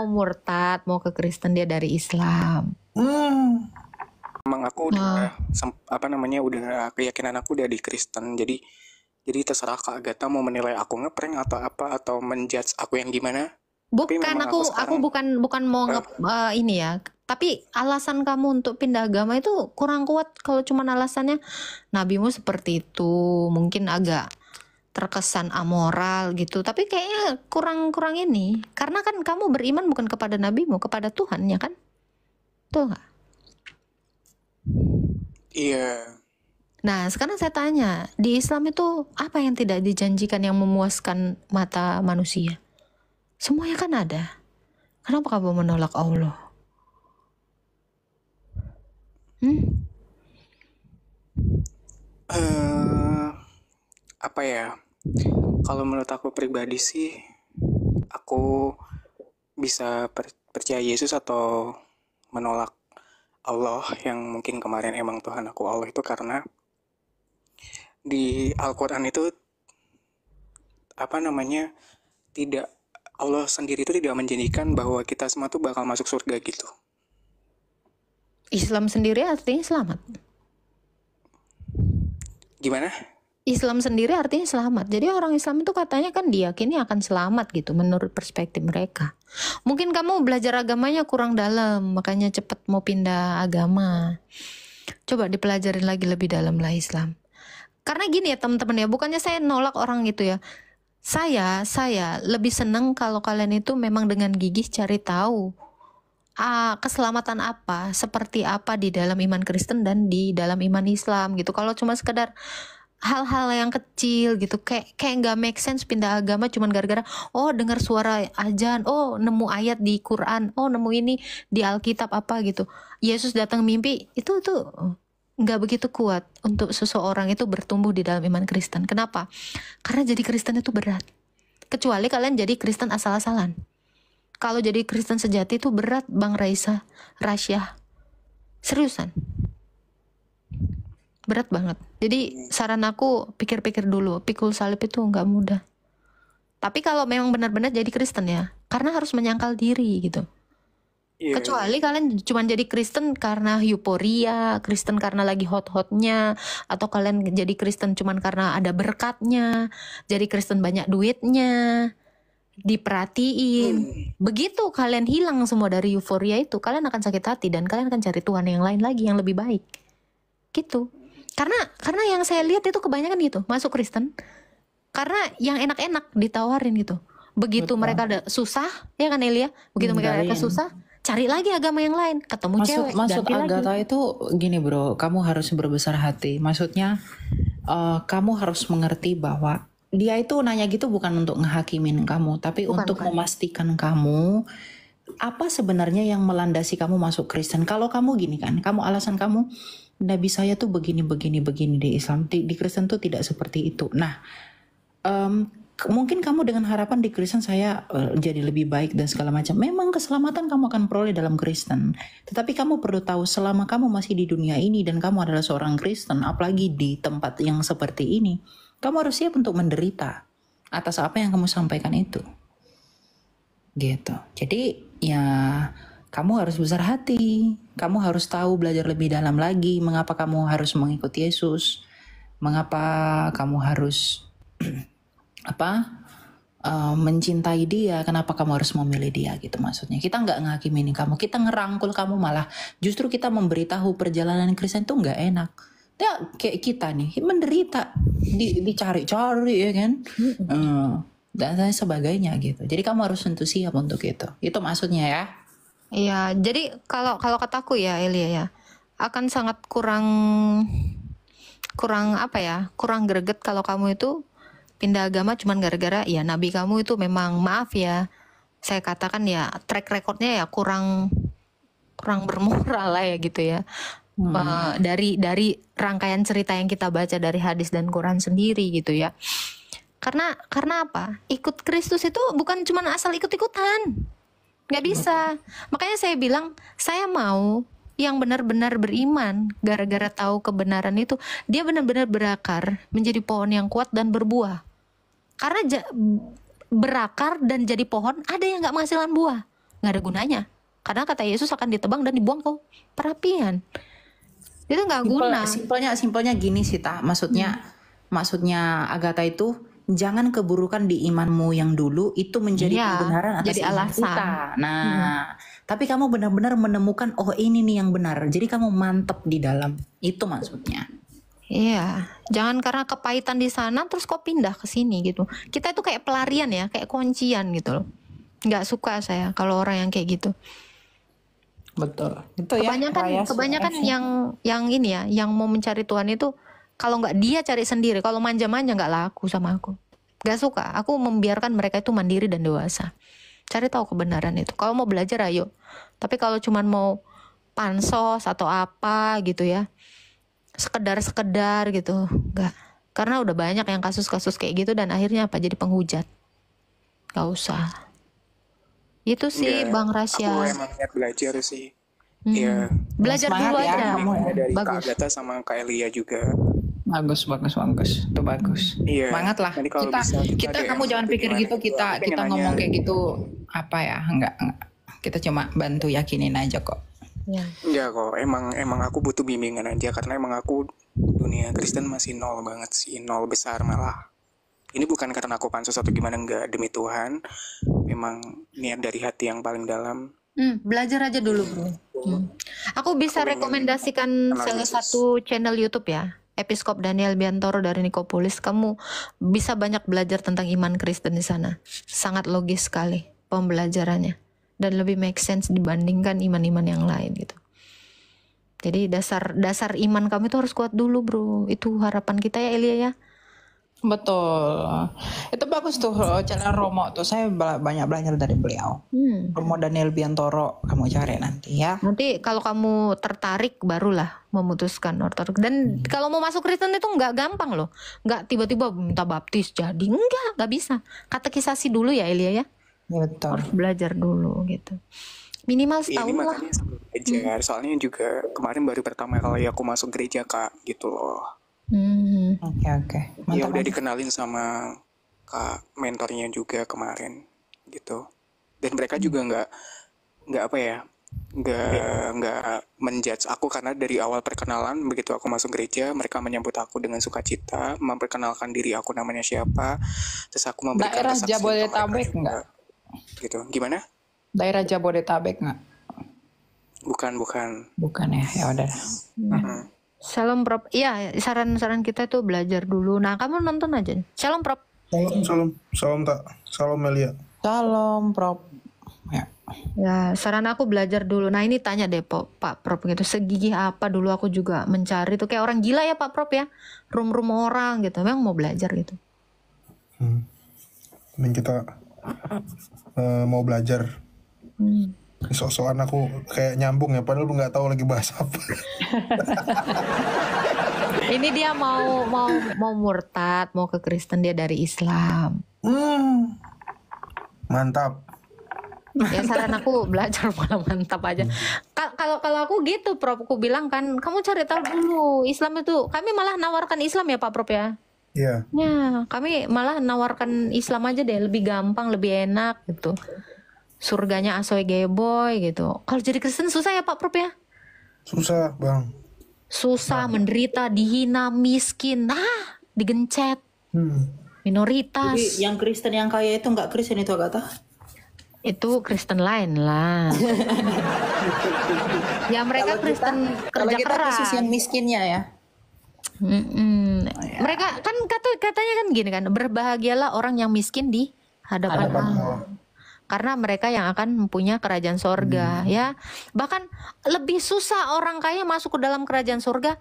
mau murtad, mau ke Kristen, dia dari Islam. Emang aku udah udah keyakinan aku udah di Kristen. Jadi terserah Kak Agatha mau menilai aku ngeprank atau apa atau menjudge aku yang gimana. Tapi Bukan, memang aku sekarang bukan mau ini ya. Tapi alasan kamu untuk pindah agama itu kurang kuat kalau cuma alasannya nabimu seperti itu, mungkin agak terkesan amoral gitu. Tapi kayaknya kurang ini. Karena kan kamu beriman bukan kepada nabimu, kepada Tuhan, ya kan? Tuh nggak? iya. Nah, sekarang saya tanya, di Islam itu apa yang tidak dijanjikan yang memuaskan mata manusia? Semuanya kan ada. Kenapa kamu menolak Allah? Apa ya? Kalau menurut aku pribadi sih, aku bisa percaya Yesus atau menolak Allah yang mungkin kemarin emang Tuhan aku Allah itu karena di Al-Quran itu tidak, Allah sendiri itu tidak menjanjikan bahwa kita semua tuh bakal masuk surga gitu. Islam sendiri artinya selamat. Gimana? Islam sendiri artinya selamat. Jadi orang Islam itu katanya kan diyakini akan selamat gitu menurut perspektif mereka. Mungkin kamu belajar agamanya kurang dalam, makanya cepat mau pindah agama. Coba dipelajarin lagi lebih dalam lah Islam. Karena gini ya teman-teman ya, bukannya saya nolak orang gitu ya. Saya lebih senang kalau kalian itu memang dengan gigih cari tahu keselamatan apa, seperti apa di dalam iman Kristen dan di dalam iman Islam gitu. Kalau cuma sekedar hal-hal yang kecil gitu, kayak nggak make sense pindah agama cuman gara-gara dengar suara azan, nemu ayat di Quran, nemu ini di Alkitab apa gitu, Yesus datang mimpi, itu tuh nggak begitu kuat untuk seseorang itu bertumbuh di dalam iman Kristen. Kenapa? Karena jadi Kristen itu berat. Kecuali kalian jadi Kristen asal-asalan. Kalau jadi Kristen sejati itu berat, Bang Rasyah. Seriusan. Berat banget. Jadi saran aku pikir-pikir dulu. Pikul salib itu nggak mudah. Tapi kalau memang benar-benar jadi Kristen ya, karena harus menyangkal diri gitu. Yeah. Kecuali kalian cuma jadi Kristen karena euforia, Kristen karena lagi hot-hotnya, atau kalian jadi Kristen cuma karena ada berkatnya, jadi Kristen banyak duitnya, diperhatiin. Begitu kalian hilang semua dari euforia itu, kalian akan sakit hati dan kalian akan cari Tuhan yang lain lagi yang lebih baik. Gitu. Karena yang saya lihat itu kebanyakan gitu, masuk Kristen karena yang enak-enak ditawarin gitu. Begitu mereka ada susah, ya kan Elia? Begitu mereka susah, cari lagi agama yang lain, ketemu cewek. Maksud Agatha itu gini bro, kamu harus berbesar hati. Maksudnya kamu harus mengerti bahwa dia itu nanya gitu bukan untuk ngehakimin kamu, tapi untuk memastikan kamu apa sebenarnya yang melandasi kamu masuk Kristen. Kalau kamu gini kan, kamu alasan kamu Nabi saya tuh begini di Islam, di Kristen tuh tidak seperti itu. Nah, mungkin kamu dengan harapan di Kristen saya jadi lebih baik dan segala macam. Memang keselamatan kamu akan peroleh dalam Kristen. Tetapi kamu perlu tahu selama kamu masih di dunia ini dan kamu adalah seorang Kristen, apalagi di tempat yang seperti ini, kamu harus siap untuk menderita atas apa yang kamu sampaikan itu. Gitu. Jadi ya kamu harus besar hati. Kamu harus tahu belajar lebih dalam lagi mengapa kamu harus mengikuti Yesus. Mengapa kamu harus mencintai dia, kenapa kamu harus memilih dia gitu maksudnya. Kita nggak ngakimin kamu, kita ngerangkul kamu, malah justru kita memberitahu perjalanan Kristen itu nggak enak. Ya kayak kita nih menderita, dicari-cari ya kan, dan sebagainya gitu. Jadi kamu harus tentu siap untuk itu maksudnya ya. Iya, jadi kalau kataku ya Elia ya, akan sangat kurang greget kalau kamu itu pindah agama cuman gara-gara ya nabi kamu itu memang, maaf ya, saya katakan ya track recordnya ya kurang bermoral lah ya gitu ya. Dari rangkaian cerita yang kita baca dari hadis dan Quran sendiri gitu ya. Karena apa? Ikut Kristus itu bukan cuma asal ikut-ikutan. Gak bisa. Makanya saya bilang saya mau yang benar-benar beriman, gara-gara tahu kebenaran itu dia benar-benar berakar menjadi pohon yang kuat dan berbuah. Karena berakar dan jadi pohon ada yang gak menghasilkan buah, nggak ada gunanya. Karena kata Yesus akan ditebang dan dibuang ke perapian. Itu nggak guna. Simpelnya gini sih, Ta. Maksudnya Agatha itu jangan keburukan di imanmu yang dulu itu menjadi kebenaran atas jadi iman alasan kita. Nah, tapi kamu benar-benar menemukan ini nih yang benar. Jadi kamu mantep di dalam. Itu maksudnya. Iya, jangan karena kepahitan di sana terus kok pindah ke sini gitu. Kita itu kayak pelarian ya, kayak kuncian gitu loh. Nggak suka saya kalau orang yang kayak gitu. Betul. Itu Kebanyakan yang ini ya, yang mau mencari Tuhan itu kalau nggak dia cari sendiri, kalau manja-manja nggak laku sama aku. Nggak suka. Aku membiarkan mereka itu mandiri dan dewasa. Cari tahu kebenaran itu. Kalau mau belajar ayo. Tapi kalau cuman mau pansos atau apa gitu ya, sekedar gitu, nggak. Karena udah banyak yang kasus-kasus kayak gitu dan akhirnya apa? Jadi penghujat. Nggak usah. Itu sih Bang Rasya. Aku emang niat belajar sih. Ya, belajar dulu ya, aja. dari Kak Bagus. Agatha sama Kak Elia juga. Bagus. Itu bagus. Iya. Semangat lah. Nanti kalau bisa Kita kamu jangan pikir gitu, kita ngomong kayak gitu apa ya? Enggak. Kita cuma bantu yakinin aja kok. Ya. Enggak kok, emang aku butuh bimbingan aja karena emang aku dunia Kristen masih nol banget sih, nol besar malah. Ini bukan karena aku pansos atau gimana, enggak, demi Tuhan. Memang niat dari hati yang paling dalam. Belajar aja dulu bro. Aku bisa rekomendasikan salah satu channel YouTube ya, Episkop Daniel Biantoro dari Nikopolis. Kamu bisa banyak belajar tentang iman Kristen di sana. Sangat logis sekali pembelajarannya dan lebih make sense dibandingkan iman-iman yang lain gitu. Jadi dasar iman kamu itu harus kuat dulu bro. Itu harapan kita ya Elia ya. Betul. Itu bagus tuh channel Romo tuh. Saya banyak belajar dari beliau. Romo Daniel Biantoro, kamu cari nanti ya. Nanti kalau kamu tertarik barulah memutuskan ortodoks. Dan kalau mau masuk Kristen itu nggak gampang loh. Nggak tiba-tiba minta baptis jadi. Nggak bisa. Katekisasi dulu ya Elia ya. Ya, betul. Harus belajar dulu gitu. Minimal setahun Ini lah. makanya sambil belajar. Soalnya juga kemarin baru pertama kali aku masuk gereja Kak, gitu loh. Oke. Ya udah dikenalin sama Kak mentornya juga kemarin gitu. Dan mereka juga nggak apa ya, nggak menjudge aku karena dari awal perkenalan begitu aku masuk gereja mereka menyambut aku dengan sukacita, memperkenalkan diri aku namanya siapa, terus aku memberikan daerah kesaksian Jabodetabek nggak? Gitu. Gimana? Daerah Jabodetabek nggak? Bukan Ya udah. Shalom Prof. Iya, saran-saran kita tuh belajar dulu. Nah, kamu nonton aja. Shalom Prof. Salam Tak. Salam Melia. Salam Prof. Ya, saran aku belajar dulu. Nah, ini tanya deh Pak Prof gitu. Segigih apa dulu aku juga mencari tuh kayak orang gila ya Pak Prof ya. Room orang gitu. Memang mau belajar gitu. Dan kita mau belajar. Sok-sokan aku kayak nyambung ya, padahal lu nggak tahu lagi bahas apa. Ini dia mau murtad, mau ke Kristen, dia dari Islam. Mantap. Ya saran aku belajar malah mantap aja. Kalau aku gitu Prof, aku bilang kan kamu cari tahu dulu Islam itu. Kami malah nawarkan Islam ya Pak Prof ya. Iya. Ya, kami malah nawarkan Islam aja deh, lebih gampang, lebih enak gitu. Surganya asoy geboy gitu. Kalau jadi Kristen susah ya Pak Prof ya? Susah Bang. Susah, menderita, dihina, miskin, digencet, minoritas. Jadi yang Kristen yang kaya itu nggak Kristen itu Agatha? Itu Kristen lain lah. Ya mereka Kristen Kalau kerja kita keras. khusus yang miskinnya ya. Mereka kan katanya kan gini kan, berbahagialah orang yang miskin di hadapan Allah. Karena mereka yang akan mempunyai kerajaan sorga ya. Bahkan lebih susah orang kaya masuk ke dalam kerajaan sorga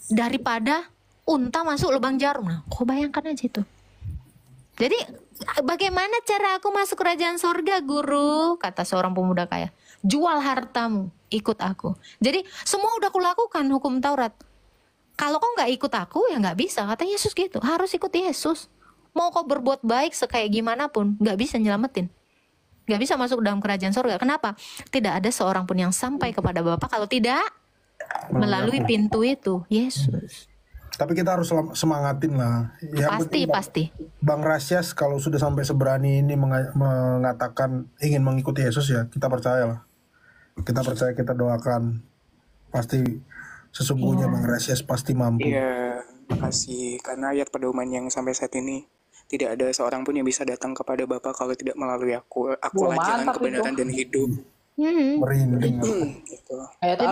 daripada unta masuk lubang jarum. Nah, kau bayangkan aja itu. Jadi bagaimana cara aku masuk kerajaan sorga guru? Kata seorang pemuda kaya. Jual hartamu, ikut aku. Jadi semua udah kulakukan hukum Taurat. Kalau kau nggak ikut aku ya nggak bisa. Kata Yesus gitu. Harus ikut Yesus. Mau kau berbuat baik sekayak gimana pun nggak bisa nyelamatin. Gak bisa masuk dalam kerajaan surga. Kenapa? Tidak ada seorang pun yang sampai kepada Bapa kalau tidak melalui pintu itu, Yesus. Tapi kita harus semangatin lah. Yang penting Pasti. Bang Rasyas kalau sudah sampai seberani ini mengatakan ingin mengikuti Yesus ya, kita percaya lah. Kita percaya, kita doakan. Pasti sesungguhnya Bang Rasyas pasti mampu. Iya, makasih. Karena ayat pedoman yang sampai saat ini tidak ada seorang pun yang bisa datang kepada Bapa kalau tidak melalui aku. Akulah jalan kebenaran dan hidup. Merinding. Gitu. Jadi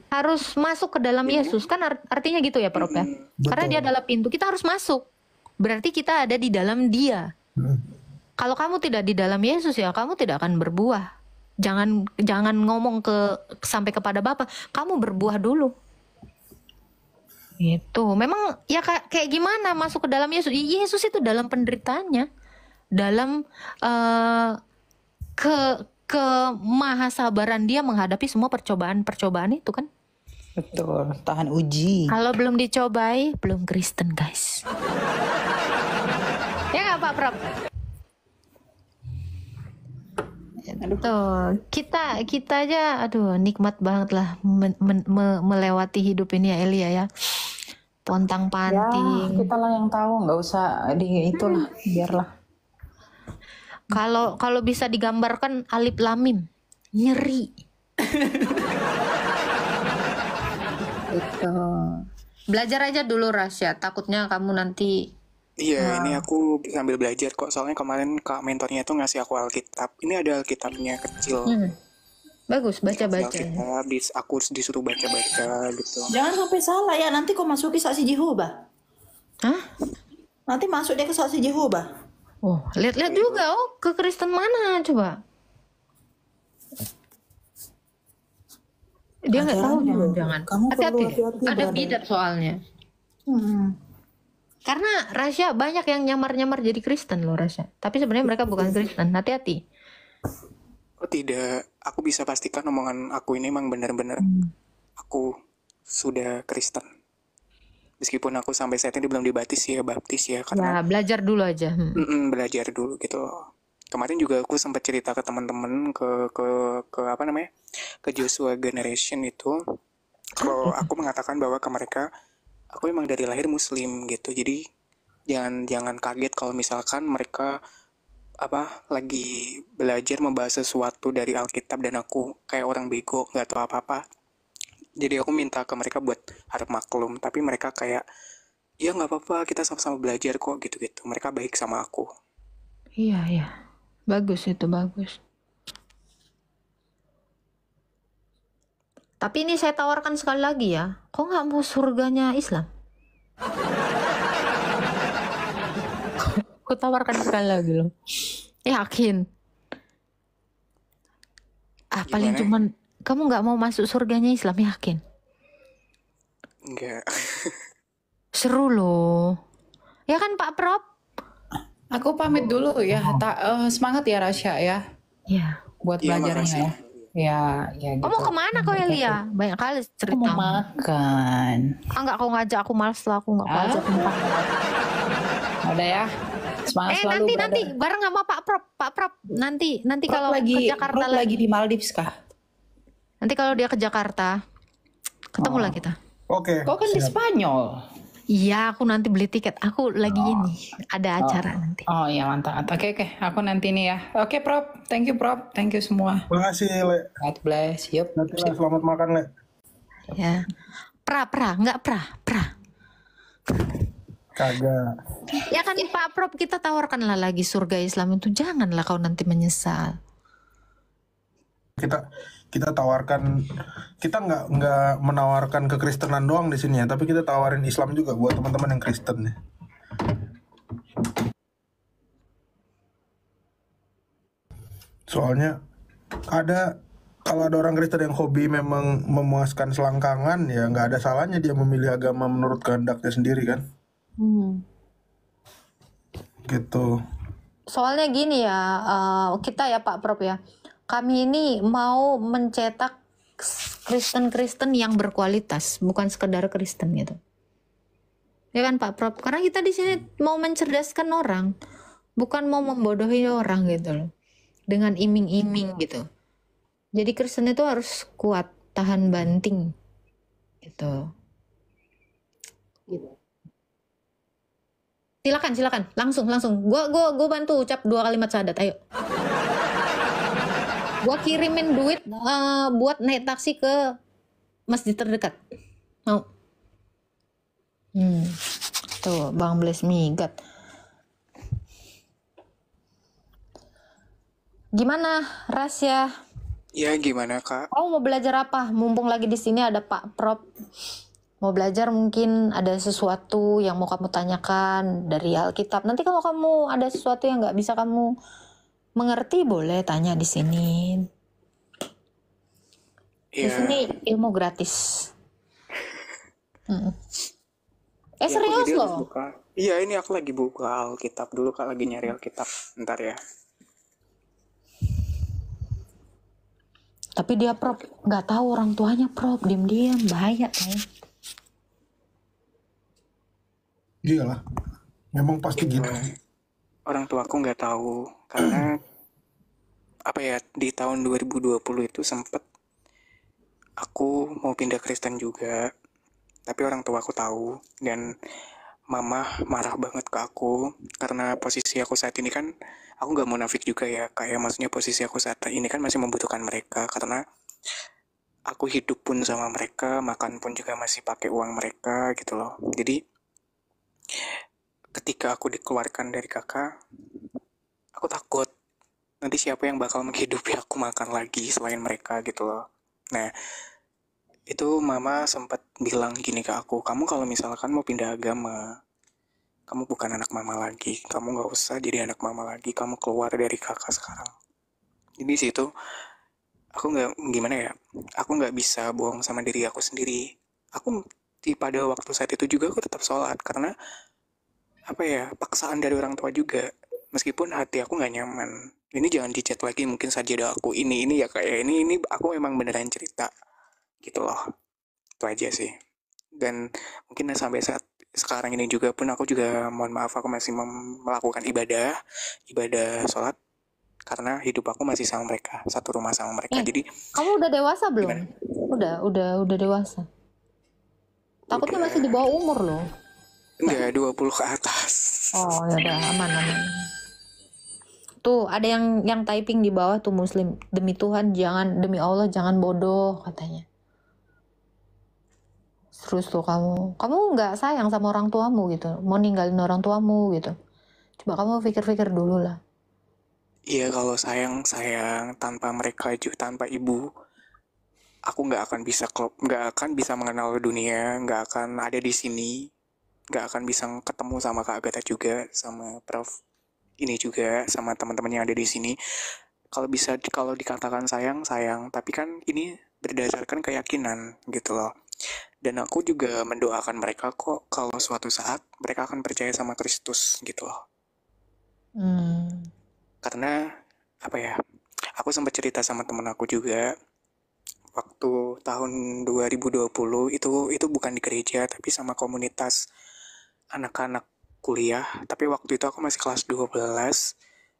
harus masuk ke dalam Yesus kan artinya gitu ya Prof ya. Karena dia adalah pintu, kita harus masuk. Berarti kita ada di dalam Dia. Kalau kamu tidak di dalam Yesus ya kamu tidak akan berbuah. Jangan ngomong sampai kepada Bapa, kamu berbuah dulu. Itu memang ya kayak gimana masuk ke dalam Yesus? Yesus itu dalam penderitaannya, dalam kemahasabaran dia menghadapi semua percobaan itu kan. Betul, tahan uji. Kalau belum dicobai, belum Kristen guys. Ya nggak Pak Prab? Tuh, kita aja, aduh nikmat banget lah melewati hidup ini ya Elia ya. Pontang panting. Ya, kita lah yang tahu, nggak usah itulah, biarlah. Kalau bisa digambarkan alif lamim, nyeri. Itu. Belajar aja dulu Rasya, takutnya kamu nanti. Iya, ini aku sambil belajar kok. Soalnya kemarin kak mentornya tuh ngasih aku Alkitab. Ini ada Alkitabnya kecil. Bagus, baca-baca. Alkitab, aku disuruh baca-baca gitu. Jangan sampai salah ya, nanti kau masuki saksi Jehovah. Hah? Nanti masuk dia ke saksi Jehovah. Oh, lihat-lihat juga. Oh, ke Kristen mana coba? Dia nggak tahu jangan-jangan. Kamu perlu Hati-hati. hati-hati, Ada brother. bidat soalnya. Karena Rasya banyak yang nyamar-nyamar jadi Kristen loh Rasya. Tapi sebenarnya mereka bukan Kristen. Hati-hati. Oh tidak, aku bisa pastikan omongan aku ini emang benar-benar aku sudah Kristen. Meskipun aku sampai saat ini belum baptis ya karena Ya, belajar dulu aja. belajar dulu gitu. Kemarin juga aku sempat cerita ke teman-teman ke apa namanya? Ke Joshua Generation itu. Kalau aku mengatakan bahwa ke mereka aku emang dari lahir muslim gitu. Jadi jangan kaget kalau misalkan mereka lagi belajar membahas sesuatu dari Alkitab dan aku kayak orang bego nggak tahu apa-apa. Jadi aku minta ke mereka buat harap maklum, tapi mereka kayak ya nggak apa-apa, kita sama-sama belajar kok gitu-gitu. Mereka baik sama aku. Iya. Bagus itu, bagus. Tapi ini saya tawarkan sekali lagi ya. Kok nggak mau surganya Islam? Aku tawarkan sekali lagi loh. Yakin. Paling cuman kamu nggak mau masuk surganya Islam, yakin? Enggak. Seru loh. Ya kan Pak Prop? Aku pamit dulu ya. Semangat ya Rasya ya. Ya. Buat Iya, belajarnya makasih. ya. Ya gitu. Kamu kemana kau Elia? Banyak kali Aku cerita. mau makan. Enggak kau ngajak aku, males lah aku nggak kau ajak. Udah ya. Semangat selalu. nanti bareng sama Pak Prop nanti kalau ke Jakarta lagi di Maldives kah? Nanti kalau dia ke Jakarta ketemu lah kita. Oke. Kau kan di Spanyol. Iya, aku nanti beli tiket. Aku lagi ini ada acara nanti. Oh iya mantap. Oke. Aku nanti nih ya. Oke Prof. Thank you Prof. Thank you semua. Makasih Le. God bless. Yup. Nanti Le, selamat makan Le. Ya. Nggak pra. Kagak. Ya kan Pak Prop, kita tawarkanlah lagi surga Islam itu, janganlah kau nanti menyesal. Kita tawarkan, kita nggak menawarkan kekristenan doang di sini ya, tapi kita tawarin Islam juga buat teman-teman yang Kristen ya. Soalnya kalau ada orang Kristen yang hobi memang memuaskan selangkangan, ya nggak ada salahnya dia memilih agama menurut kehendaknya sendiri kan. Gitu. Soalnya gini ya, kita ya Pak Prop ya, kami ini mau mencetak Kristen-Kristen yang berkualitas, bukan sekedar Kristen gitu. Ya kan Pak Prop? Karena kita di sini mau mencerdaskan orang, bukan mau membodohi orang gitu loh. Dengan iming-iming gitu. Jadi Kristen itu harus kuat, tahan banting gitu. gitu. Silakan, langsung. Gua bantu ucap 2 kalimat syahadat, ayo. Gua kirimin duit buat naik taksi ke masjid terdekat. Mau? Tuh, Bang Bless Migat. Gimana, Rasya? Ya gimana Kak? Kamu mau belajar apa? Mumpung lagi di sini ada Pak Prof. Mau belajar mungkin ada sesuatu yang mau kamu tanyakan dari Alkitab. Nanti kalau kamu ada sesuatu yang nggak bisa kamu mengerti, boleh tanya di sini. Di Ya, sini ilmu gratis. ya aku Serius jadi harus loh. buka. Iya ini aku lagi buka Alkitab dulu Kak, lagi nyari Alkitab. Bentar ya. Tapi dia Prof nggak tahu orang tuanya, Prof, diam-diam bahaya kan. Iyalah, memang pasti gitu. Orang tua aku nggak tahu karena apa ya, di tahun 2020 itu sempet aku mau pindah Kristen juga, tapi orang tua aku tahu dan mama marah banget ke aku karena posisi aku saat ini kan, aku nggak munafik juga ya, kayak maksudnya posisi aku saat ini kan masih membutuhkan mereka karena aku hidup pun sama mereka, makan pun juga masih pakai uang mereka gitu loh. Jadi ketika aku dikeluarkan dari kakak, aku takut nanti siapa yang bakal menghidupi aku makan lagi selain mereka gitu loh. Nah, itu mama sempat bilang gini ke aku, kamu kalau misalkan mau pindah agama, kamu bukan anak mama lagi, kamu nggak usah jadi anak mama lagi, kamu keluar dari kakak sekarang. Jadi situ aku nggak, gimana ya, aku nggak bisa bohong sama diri aku sendiri. Aku pada waktu saat itu juga aku tetap sholat karena apa ya, paksaan dari orang tua juga, meskipun hati aku nggak nyaman. Ini jangan dicat lagi mungkin saja aku ini ya kayak ini aku emang beneran cerita gitu loh. Itu aja sih. Dan mungkin sampai saat sekarang ini juga pun aku juga mohon maaf, aku masih melakukan ibadah sholat karena hidup aku masih sama mereka, satu rumah sama mereka. Jadi kamu udah dewasa belum? gimana? Udah dewasa. Takutnya Udah. masih di bawah umur loh. Enggak, 20 ke atas. Oh ya udah, aman. Tuh ada yang typing di bawah tuh Muslim. Demi Tuhan jangan, demi Allah jangan bodoh katanya. Terus tuh kamu nggak sayang sama orang tuamu gitu, mau ninggalin orang tuamu gitu. Coba kamu pikir-pikir dulu lah. Iya, kalau sayang tanpa mereka juga, tanpa ibu, aku nggak akan bisa mengenal dunia, nggak akan ada di sini, nggak akan bisa ketemu sama Kak Agatha juga, sama Prof ini juga, sama teman-teman yang ada di sini. Kalau dikatakan sayang, tapi kan ini berdasarkan keyakinan gitu loh. Dan aku juga mendoakan mereka kok kalau suatu saat mereka akan percaya sama Kristus gitu loh. Karena apa ya, aku sempat cerita sama temen aku juga waktu tahun 2020 itu bukan di gereja tapi sama komunitas anak-anak kuliah, tapi waktu itu aku masih kelas 12.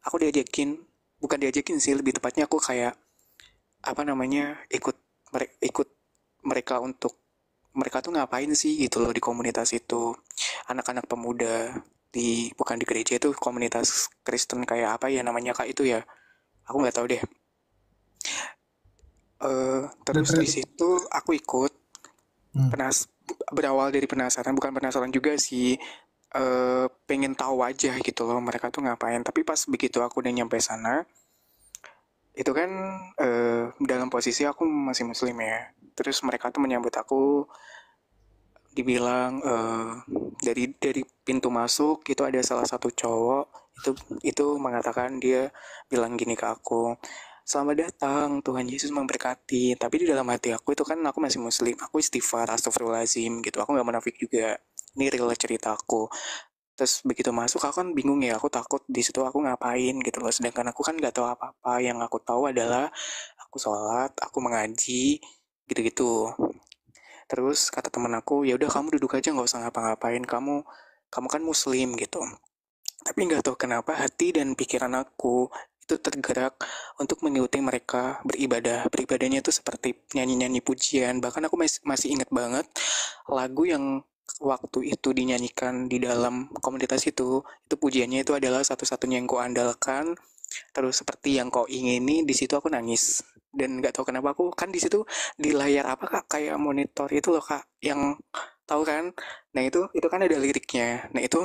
Aku bukan diajakin sih, lebih tepatnya aku kayak apa namanya, ikut mereka untuk mereka tuh ngapain sih gitu loh di komunitas itu. Anak-anak pemuda bukan di gereja, itu komunitas Kristen kayak apa ya namanya Kak itu ya, aku nggak tahu deh. Terus di situ aku ikut, berawal dari penasaran, bukan penasaran juga sih, pengen tahu aja gitu loh mereka tuh ngapain. Tapi pas begitu aku udah nyampe sana, itu kan dalam posisi aku masih muslim ya, terus mereka tuh menyambut aku, dibilang dari pintu masuk itu ada salah satu cowok itu mengatakan, dia bilang gini ke aku, selamat datang, Tuhan Yesus memberkati. Tapi di dalam hati aku itu kan aku masih muslim, aku istighfar, astagfirullahaladzim gitu, aku nggak munafik juga, ini real cerita aku. Terus begitu masuk aku kan bingung ya, aku takut di situ aku ngapain gitu loh, sedangkan aku kan nggak tahu apa-apa. Yang aku tahu adalah aku sholat, aku mengaji gitu-gitu. Terus kata teman aku, ya udah kamu duduk aja, nggak usah ngapa-ngapain, kamu kan muslim gitu. Tapi nggak tahu kenapa hati dan pikiran aku itu tergerak untuk mengikuti mereka beribadah. Beribadahnya itu seperti nyanyi-nyanyi pujian. Bahkan aku masih ingat banget lagu yang waktu itu dinyanyikan di dalam komunitas itu pujiannya itu adalah satu-satunya yang kau andalkan, terus seperti yang kau ingini. Di situ aku nangis dan nggak tahu kenapa aku kan di situ di layar apa kak, kayak monitor itu loh kak, yang tahu kan. Nah itu kan ada liriknya. Nah itu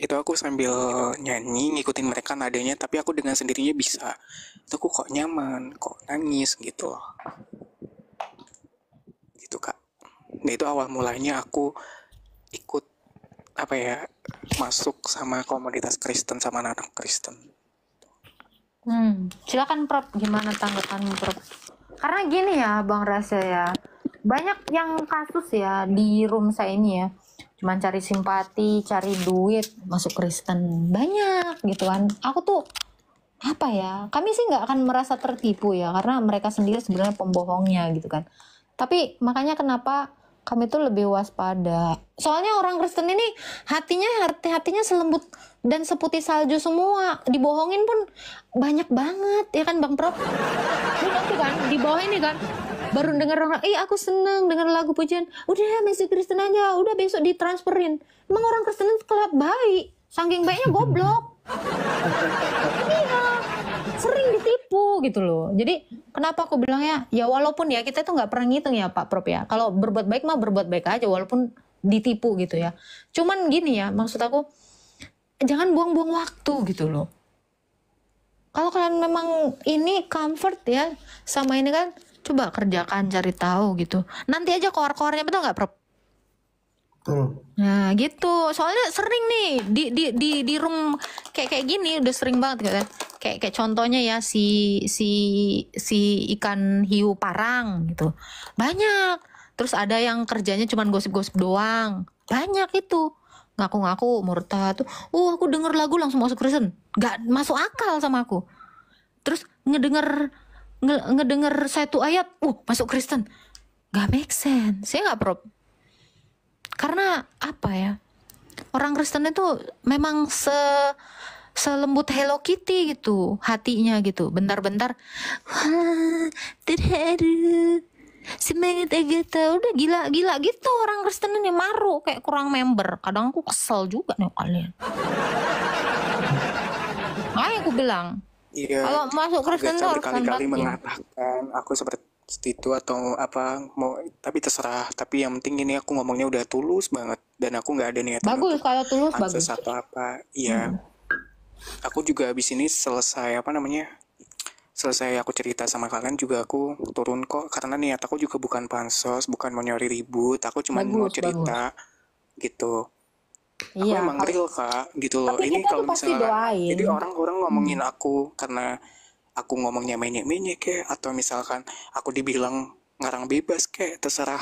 aku sambil nyanyi ngikutin mereka nadanya, tapi aku dengan sendirinya bisa. Itu aku kok nyaman, kok nangis gitu loh. Gitu kak. Nah itu awal mulanya aku ikut apa ya, masuk sama komunitas Kristen sama anak Kristen. Silakan Prof, gimana tanggapanmu Prof? Karena gini ya Bang Rasa ya, banyak yang kasus ya di room saya ini ya, cuman cari simpati, cari duit, masuk Kristen, banyak gitu kan. Aku tuh apa ya, kami sih nggak akan merasa tertipu ya, karena mereka sendiri sebenarnya pembohongnya gitu kan. Tapi makanya kenapa kami tuh lebih waspada. Soalnya orang Kristen ini hatinya selembut dan seputih salju semua. Dibohongin pun banyak banget ya kan Bang Prof? Ini nanti kan di bawah ini kan baru denger orang, aku seneng denger lagu pujian, udah masuk Kristen aja, udah besok ditransferin. Emang orang Kristen itu kelihatan baik, saking baiknya goblok. Iya, sering ditipu gitu loh. Jadi kenapa aku bilangnya ya walaupun ya kita tuh nggak pernah ngitung ya Pak Prof ya. Kalau berbuat baik mah berbuat baik aja walaupun ditipu gitu ya. Cuman gini ya, maksud aku jangan buang-buang waktu gitu loh. Kalau kalian memang ini comfort ya sama ini kan, coba kerjakan, cari tahu gitu. Nanti aja koar-koarnya, betul nggak Prof? Nah gitu, soalnya sering nih di room kayak gini udah sering banget kan. Kayak contohnya ya si ikan hiu parang gitu. Banyak. Terus ada yang kerjanya cuma gosip-gosip doang. Banyak itu. Ngaku-ngaku murtad tuh. Aku denger lagu langsung masuk Kristen. Gak masuk akal sama aku. Terus ngedenger satu ayat, masuk Kristen. Gak make sense. Saya gak Prof. Karena apa ya, orang Kristen itu memang selembut Hello Kitty gitu hatinya gitu. Bentar-bentar terharu semangat Agatha, udah gila gitu orang Kristen ini, maru kayak kurang member. Kadang aku kesel juga nih kalian. Makanya aku bilang kalau masuk Kristen tuh harus berkali-kali mengatakan aku seperti itu atau apa mau, tapi terserah. Tapi yang penting ini aku ngomongnya udah tulus banget dan aku nggak ada niatan bagus kalau tulus bagus atau apa. Iya. Aku juga abis ini selesai aku cerita sama kalian juga aku turun kok, karena niat aku juga bukan pansos, bukan mau nyari ribut, aku cuma mau cerita gitu. Aku emang real kak gitu loh. Tapi ini kalau misalnya jadi doain. orang ngomongin aku karena aku ngomongnya menyek-menyek kayak, atau misalkan aku dibilang ngarang bebas kayak, terserah,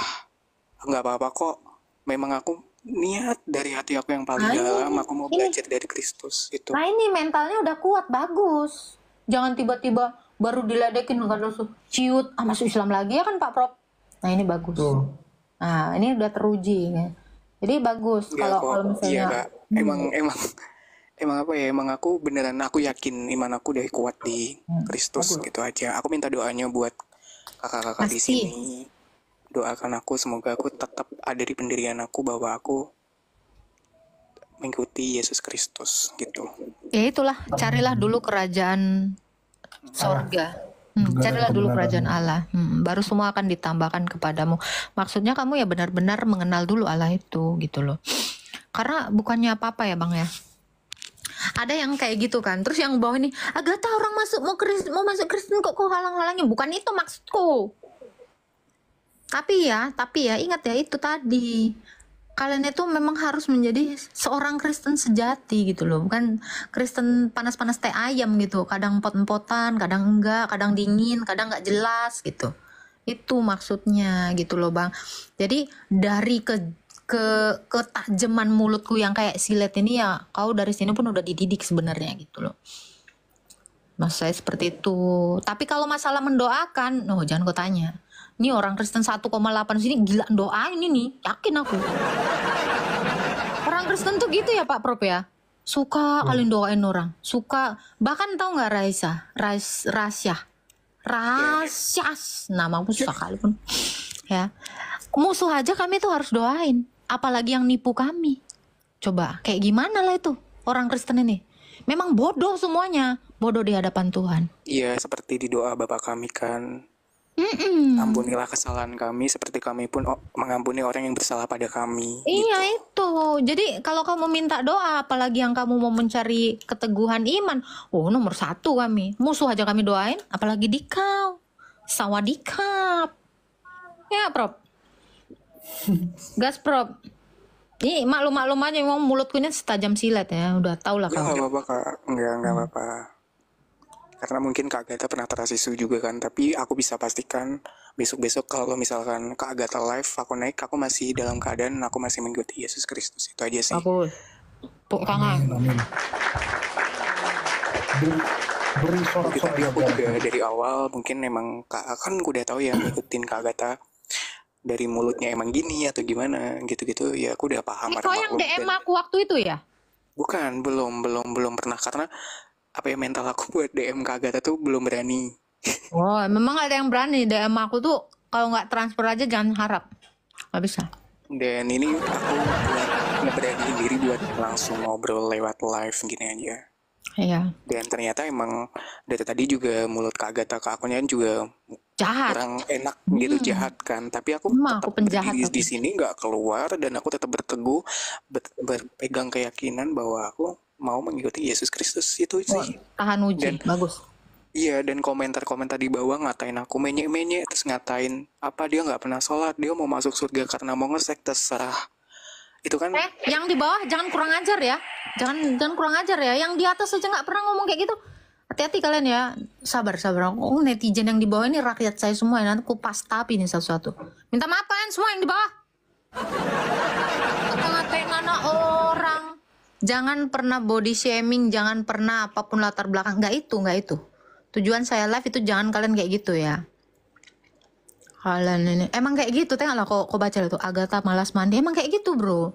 nggak apa-apa kok. Memang aku niat dari hati aku yang paling dalam, aku mau belajar dari Kristus itu. Nah ini mentalnya udah kuat, bagus. Jangan tiba-tiba baru diledekin nggak langsung ciut masuk Islam lagi ya kan Pak Prof. Nah ini bagus. Nah ini udah teruji ya. Jadi bagus kalau misalnya. Iya, emang apa ya, emang aku beneran aku yakin iman aku udah kuat di Kristus gitu aja. Aku minta doanya buat kakak-kakak di sini. Doakan aku semoga aku tetap ada di pendirian aku bahwa aku mengikuti Yesus Kristus gitu. Ya itulah, carilah dulu kerajaan sorga. Carilah dulu kerajaan Allah. Baru semua akan ditambahkan kepadamu. Maksudnya kamu ya benar-benar mengenal dulu Allah itu gitu loh. Karena bukannya apa-apa ya Bang ya. Ada yang kayak gitu kan, terus yang bawah ini Agatha orang mau masuk Kristen kok halang-halangnya, bukan itu maksudku. Tapi ya ingat ya itu tadi, kalian itu memang harus menjadi seorang Kristen sejati gitu loh, bukan Kristen panas-panas teh ayam gitu, kadang pot-potan, kadang enggak, kadang dingin, kadang nggak jelas gitu. Itu maksudnya gitu loh Bang. Jadi dari ketajaman mulutku yang kayak silet ini ya, kau dari sini pun udah dididik sebenarnya gitu loh. Maksud saya seperti itu. Tapi kalau masalah mendoakan, jangan kau tanya. Ini orang Kristen 1,8 sini gila doain ini, yakin aku. Orang Kristen tuh gitu ya Pak Prof ya. Suka kalian doain orang, suka. Bahkan tahu nggak Rasyah, nama aku susah kali pun. Ya, musuh aja kami tuh harus doain. apalagi yang nipu kami. Coba kayak gimana lah itu orang Kristen ini. Memang bodoh semuanya, bodoh di hadapan Tuhan. Iya, seperti di doa Bapa kami kan. Ampunilah kesalahan kami seperti kami pun mengampuni orang yang bersalah pada kami. Iya itu. Jadi kalau kamu minta doa, apalagi yang kamu mau mencari keteguhan iman, nomor 1 kami. Musuh aja kami doain, apalagi dikau. Sawadikap. Ya, Prof. Gas, Prof. Ini maklum-maklum aja, memang mulutku ini setajam silet ya. Udah tau lah Nggak kamu. apa-apa Kak, nggak apa-apa. Karena mungkin Kak Agatha pernah terasisu juga kan, tapi aku bisa pastikan besok-besok kalau misalkan Kak Agatha live, aku naik, aku masih dalam keadaan aku masih mengikuti Yesus Kristus. Itu aja sih. Bagus. Tepuk tangan. Amin. Beri Tapi tadi sorak-sorak aku juga dari awal mungkin emang Kak kan udah tahu ya ngikutin Kak Agatha dari mulutnya emang gini atau gimana gitu-gitu ya, aku udah paham. Kau yang DM aku waktu itu ya? Bukan, belum pernah, karena apa ya, mental aku buat DM Kak Agatha tuh belum berani. Oh, memang ada yang berani DM aku tuh kalau nggak transfer aja jangan harap. Nggak bisa. Dan ini aku nggak beraniin diri buat langsung ngobrol lewat live gini aja. Iya. Dan ternyata emang dari tadi juga mulut Kak Agatha ke akunnya juga Jahat. kurang enak gitu, jahat kan. Tapi aku Emang tetap aku penjahat berdiri aku. di sini nggak keluar, dan aku tetap berteguh berpegang keyakinan bahwa aku mau mengikuti Yesus Kristus itu sih. Tahan uji. Bagus. Iya, dan komentar-komentar di bawah ngatain aku menye-menye, terus ngatain apa dia nggak pernah sholat, dia mau masuk surga karena mau ngesek, terserah. Itu kan Yang di bawah jangan kurang ajar ya. Jangan kurang ajar ya. Yang di atas aja nggak pernah ngomong kayak gitu. Hati-hati kalian ya. Sabar. Oh, netizen yang di bawah ini rakyat saya semua. Nanti aku pas tapi nih satu-satu. Minta maaf kalian semua yang di bawah. Ngatain anak orang. Jangan pernah body shaming. Jangan pernah apapun latar belakang. Nggak itu. Tujuan saya live itu jangan kalian kayak gitu ya. Kalian ini emang kayak gitu. Tengoklah kok baca itu Agatha malas mandi. Emang kayak gitu bro.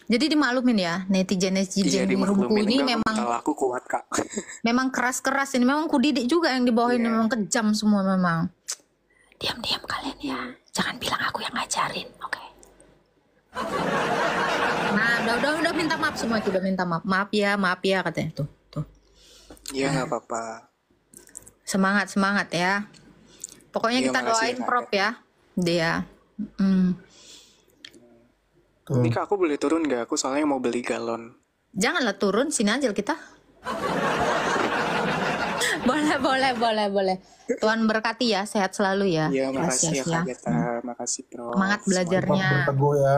Jadi dimaklumin ya, netizen iya, di rumahku ini enggak, memang mental aku kuat Kak. memang keras ini, memang kudidik juga yang di bawah ini, memang kejam semua memang. Diam kalian ya, jangan bilang aku yang ngajarin, oke? Nah, udah minta maaf semua itu, udah minta maaf, maaf ya katanya tuh. Iya, nggak apa-apa. Semangat ya. Pokoknya Iya, kita makasih doain ya, Prof ya, dia. Ini Kak, aku boleh turun nggak? Aku soalnya mau beli galon. Janganlah turun, sini aja kita. boleh. Tuhan berkati ya, sehat selalu ya. Iya, makasih ya Gracias Kak Agatha, makasih Bro. Semangat belajarnya. berteguh ya.